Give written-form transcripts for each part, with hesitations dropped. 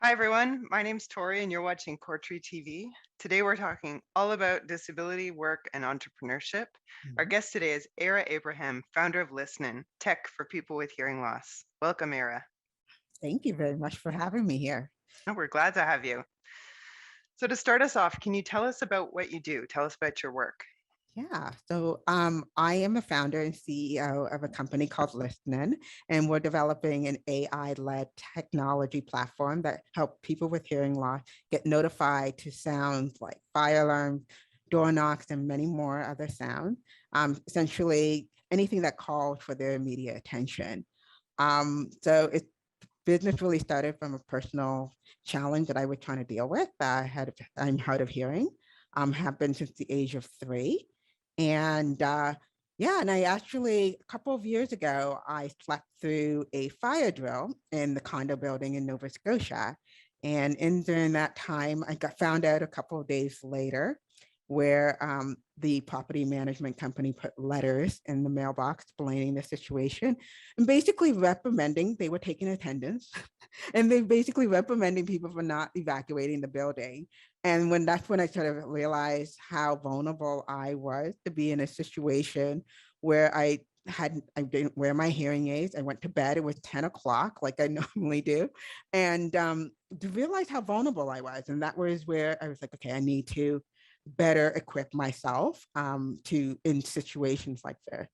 Hi everyone, my name's Tori and you're watching Portree TV. Today we're talking all about disability, work, and entrepreneurship. Our Mhm. guest today is Eyra Abraham, founder of Lisnen, tech for people with hearing loss. Welcome, Eyra. Thank you very much for having me here. Oh, we're glad to have you. So to start us off, can you tell us about what you do? Tell us about your work. I am a founder and CEO of a company called Lisnen, and we're developing an AI-led technology platform that help people with hearing loss get notified to sounds like fire alarms, door knocks, and many more other sounds. Essentially, anything that calls for their immediate attention. It's business really started from a personal challenge that I was trying to deal with. I'm hard of hearing, have been since the age of 3. And and I actually, a couple of years ago, I slept through a fire drill in the condo building in Nova Scotia. And during that time, I got found out a couple of days later where the property management company put letters in the mailbox explaining the situation and basically reprimanding. They were taking attendance and they basically reprimanding people for not evacuating the building. And that's when I sort of realized how vulnerable I was to be in a situation where I didn't wear my hearing aids. I went to bed. It was 10 o'clock, like I normally do. And to realize how vulnerable I was. And that was where I was like, okay, I need to better equip myself to in situations like this.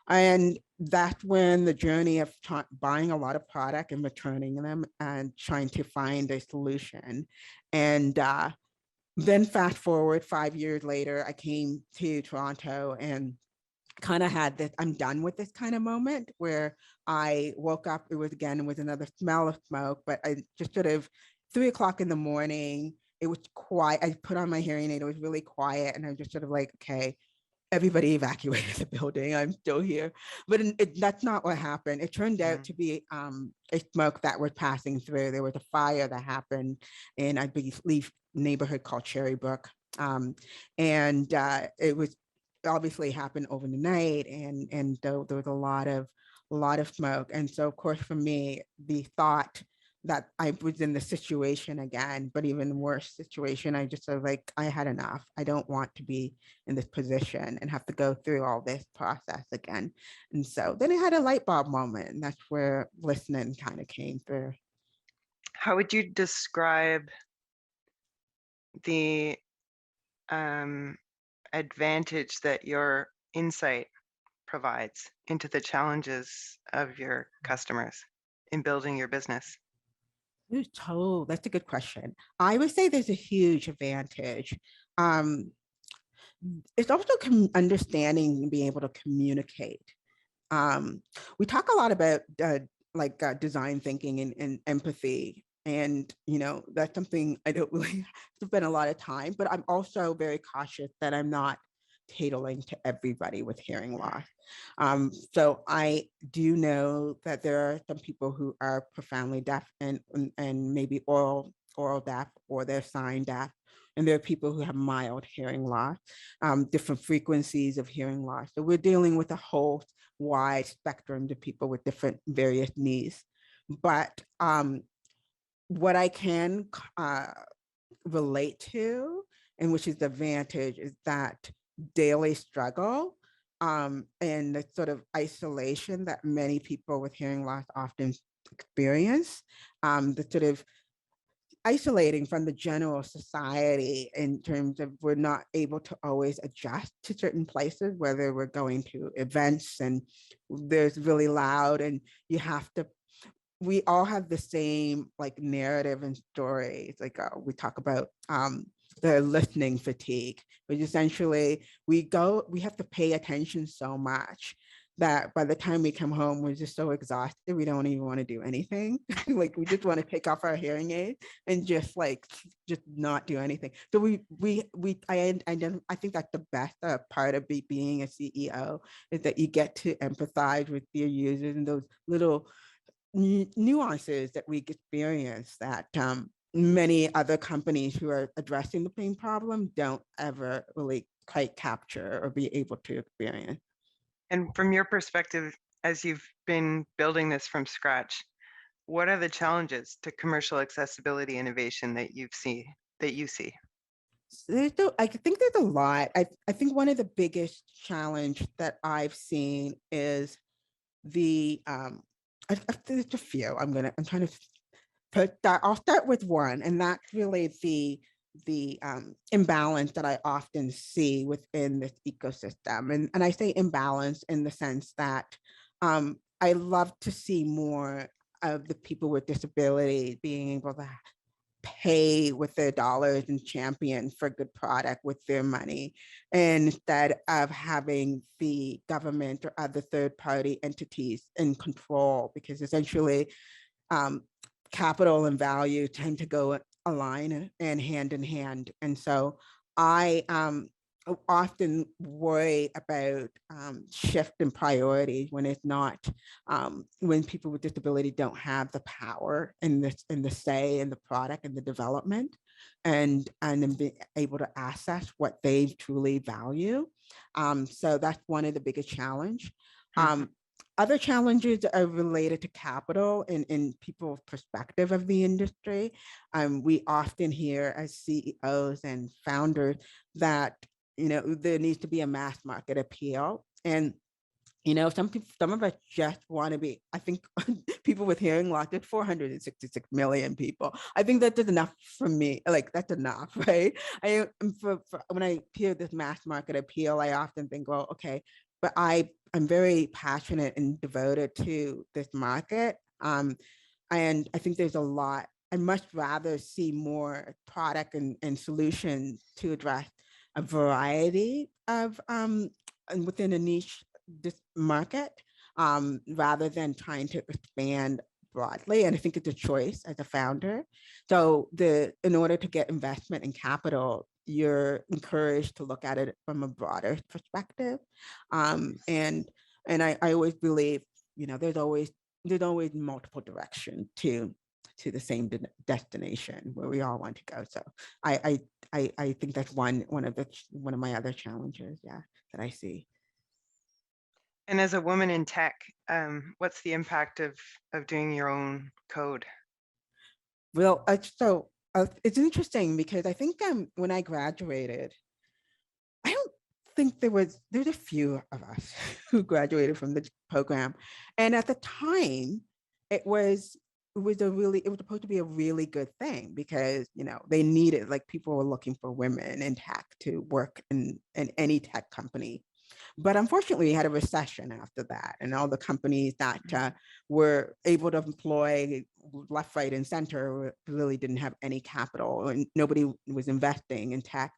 And that's when the journey of buying a lot of product and returning them and trying to find a solution. And then fast forward 5 years later, I came to Toronto and kind of had this I'm done with this kind of moment where I woke up. It was another smell of smoke, but I just sort of 3 o'clock in the morning. It was quiet. I put on my hearing aid. It was really quiet. And I was just sort of like, okay, everybody evacuated the building. I'm still here. But that's not what happened. It turned out Mm. to be a smoke that was passing through. There was a fire that happened in, I believe, neighborhood called Cherrybrook. And it was obviously happened over the night. And there was a lot of smoke. And so, of course, for me, the thought that I was in the situation again, but even worse situation, I just was like, I had enough. I don't want to be in this position and have to go through all this process again. And so then I had a light bulb moment, and that's where listening kind of came through. How would you describe the um, advantage that your insight provides into the challenges of your customers in building your business? That's a good question. I would say there's a huge advantage. Um, it's also understanding and being able to communicate. We talk a lot about design thinking and empathy. And, that's something I don't really spend a lot of time, but I'm also very cautious that I'm not catering to everybody with hearing loss. So I do know that there are some people who are profoundly deaf and maybe oral deaf, or they're sign deaf. And there are people who have mild hearing loss, different frequencies of hearing loss. So we're dealing with a whole wide spectrum to people with different various needs. But what I can relate to, and which is the advantage, is that daily struggle and the sort of isolation that many people with hearing loss often experience, the sort of isolating from the general society in terms of we're not able to always adjust to certain places, whether we're going to events and there's really loud and you have to we all have the same like narrative and stories. Like we talk about the listening fatigue, which essentially we have to pay attention so much that by the time we come home, we're just so exhausted. We don't even want to do anything. Like we just want to take off our hearing aid and just not do anything. So I think that's the best part of being a CEO is that you get to empathize with your users and those little nuances that we experience that many other companies who are addressing the same problem don't ever really quite capture or be able to experience. And from your perspective, as you've been building this from scratch, what are the challenges to commercial accessibility innovation that you see? I think there's a lot. I think one of the biggest challenge that I've seen is there's a few. I'm trying to put that. I'll start with one, and that's really the imbalance that I often see within this ecosystem. And I say imbalance in the sense that I love to see more of the people with disability being able to pay with their dollars and champion for good product with their money instead of having the government or other third party entities in control, because essentially um, capital and value tend to go align and hand in hand. And so I often worry about shift in priorities when it's not, when people with disability don't have the power in the say in the product and the development, and then be able to access what they truly value. So that's one of the biggest challenge. Mhm. Other challenges are related to capital and people's perspective of the industry. We often hear as CEOs and founders that there needs to be a mass market appeal, and some people, some of us just want to be. I think people with hearing loss, there's 466 million people. I think that is enough for me. Like that's enough, right? For when I hear this mass market appeal, I often think, well, okay, but I'm very passionate and devoted to this market. And I think there's a lot. I much rather see more product and solutions to address a variety of and within a niche this market, rather than trying to expand broadly. And I think it's a choice as a founder. So in order to get investment and capital, you're encouraged to look at it from a broader perspective. And I always believe, there's always multiple directions to the same destination where we all want to go. So I think that's one of my other challenges, yeah, that I see. And as a woman in tech, what's the impact of doing your own code? Well, it's interesting because I think when I graduated, I don't think there's a few of us who graduated from the program, and at the time, it was it was supposed to be a really good thing because they needed, like, people were looking for women in tech to work in any tech company. But unfortunately, we had a recession after that, and all the companies that were able to employ left, right, and center really didn't have any capital, and nobody was investing in tech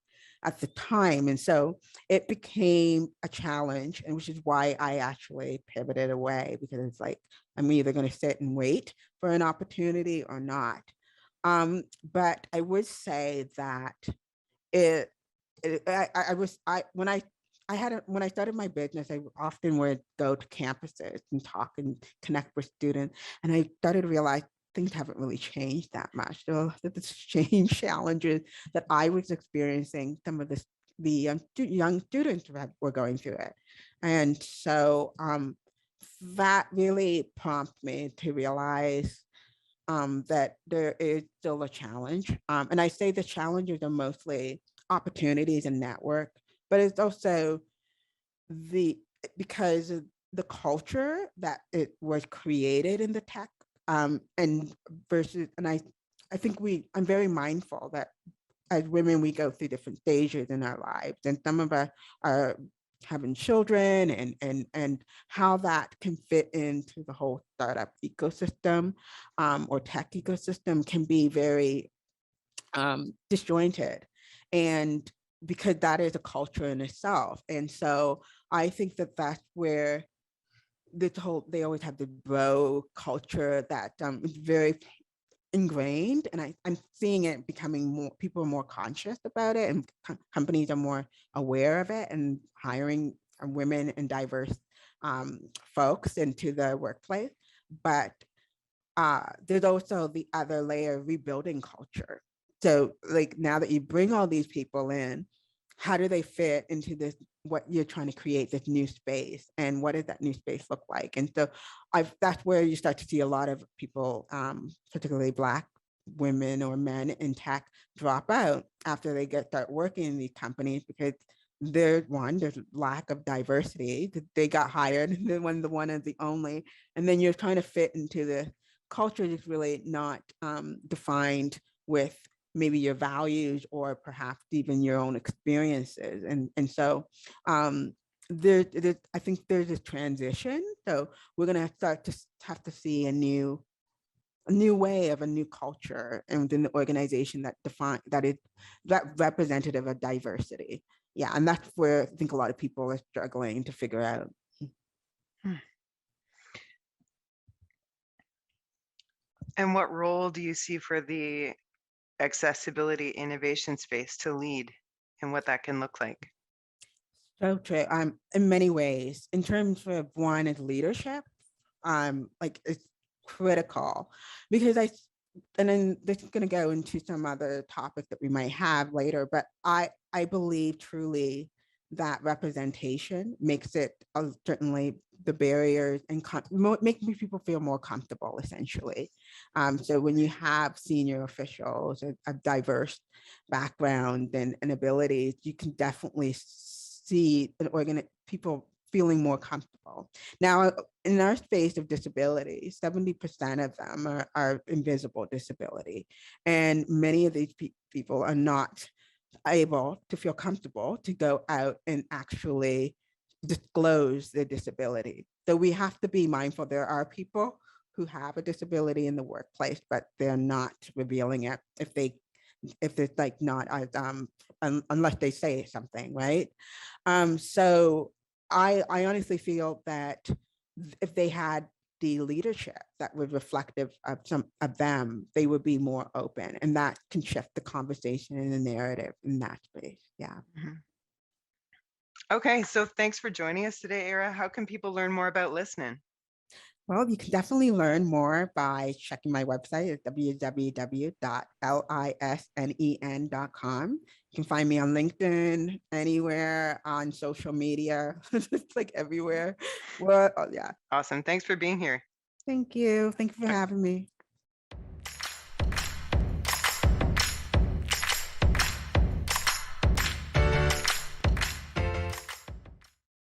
at the time. And so it became a challenge, and which is why I actually pivoted away, because it's like I'm either going to sit and wait for an opportunity or not. But I would say that it, I was I when I had when I started my business, I often would go to campuses and talk and connect with students, and I started to realize things haven't really changed that much. So the same challenges that I was experiencing, some of the young students were going through it, and so that really prompted me to realize that there is still a challenge. And I say the challenges are mostly opportunities and network, but it's also the because of the culture that it was created in the tech, and versus, and I think I'm very mindful that as women we go through different stages in our lives, and some of us are having children, and how that can fit into the whole startup ecosystem, or tech ecosystem, can be very disjointed, and because that is a culture in itself. And so I think that that's where they always have the bro culture that is very ingrained, and I'm seeing it becoming more, people are more conscious about it, and companies are more aware of it and hiring women and diverse folks into the workplace. But there's also the other layer, rebuilding culture. So like now that you bring all these people in, how do they fit into this, what you're trying to create, this new space, and what does that new space look like? And so that's where you start to see a lot of people, particularly Black women or men in tech, drop out after they start working in these companies, because there's lack of diversity. They got hired when the one is the only, and then you're trying to fit into the culture that's really not defined with maybe your values or perhaps even your own experiences. And so I think there's a transition. So we're going to start to have to see a new way of a new culture and within the organization that is that representative of diversity. Yeah, and that's where I think a lot of people are struggling to figure out. And what role do you see for the accessibility innovation space to lead and what that can look like? So true. In many ways, in terms of one is leadership, like it's critical, because and then this is going to go into some other topics that we might have later, but I believe truly that representation makes it certainly the barriers and making people feel more comfortable, essentially. So when you have senior officials of diverse background and abilities, you can definitely see people feeling more comfortable. Now, in our space of disability, 70% of them are invisible disability. And many of these people are not able to feel comfortable to go out and actually disclose their disability. So we have to be mindful. There are people who have a disability in the workplace, but they're not revealing it if it's like not as unless they say something, right? So I honestly feel that if they had the leadership that was reflective of some of them, they would be more open, and that can shift the conversation and the narrative in that space. Yeah. Mhm. Okay, so thanks for joining us today, Eyra. How can people learn more about Lisnen? Well, you can definitely learn more by checking my website at www.lisnen.com. You can find me on LinkedIn, anywhere on social media. It's like everywhere. Well, yeah. Awesome. Thanks for being here. Thank you. Thank you for Okay. having me.